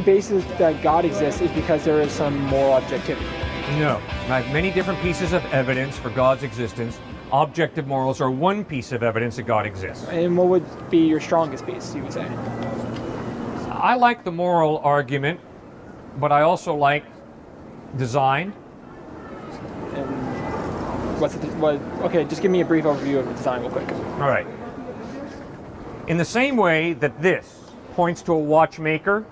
basis that God exists is because there is some moral objectivity. No. I have many different pieces of evidence for God's existence. Objective morals are one piece of evidence that God exists. And what would be your strongest piece, you would say? I like the moral argument, but I also like design. And okay, just give me a brief overview of the design real quick. All right. In the same way that this points to a watchmaker,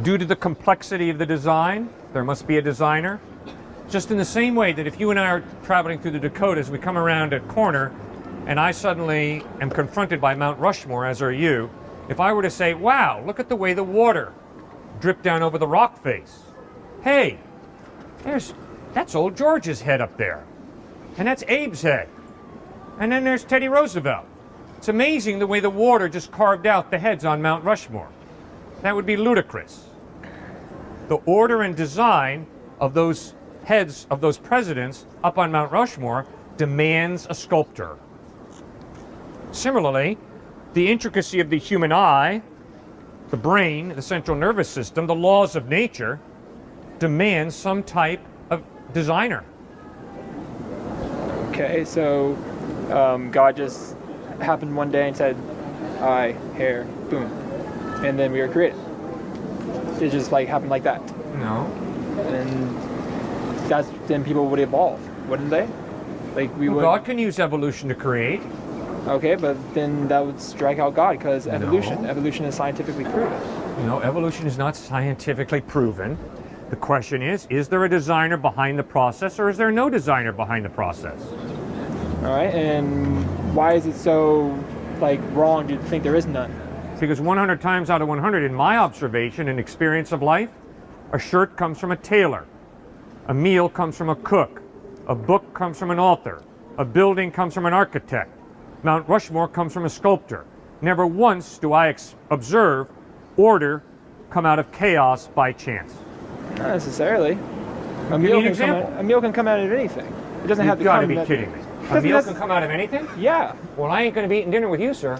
due to the complexity of the design, there must be a designer. Just in the same way that if you and I are traveling through the Dakotas, we come around a corner, and I suddenly am confronted by Mount Rushmore, as are you, if I were to say, wow, look at the way the water dripped down over the rock face. Hey, that's old George's head up there. And that's Abe's head. And then there's Teddy Roosevelt. It's amazing the way the water just carved out the heads on Mount Rushmore. That would be ludicrous. The order and design of those heads of those presidents up on Mount Rushmore demands a sculptor. Similarly, the intricacy of the human eye, the brain, the central nervous system, the laws of nature demands some type of designer. Okay, so God just happened one day and said, eye, hair, boom. And then we were created. It just happened like that. No. And then people would evolve, wouldn't they? God can use evolution to create. Okay, but then that would strike out God because evolution is scientifically proven. No, evolution is not scientifically proven. The question is there a designer behind the process, or is there no designer behind the process? All right, and why is it so wrong to think there is none? Because 100 times out of 100, in my observation and experience of life, a shirt comes from a tailor, a meal comes from a cook, a book comes from an author, a building comes from an architect, Mount Rushmore comes from a sculptor. Never once do I observe order come out of chaos by chance. Not necessarily. A meal can come out of anything. It doesn't have to come. You've got to be kidding me. A meal can come out of anything? Yeah. Well, I ain't going to be eating dinner with you, sir.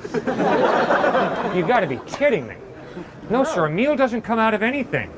You've got to be kidding me. No, sir, a meal doesn't come out of anything.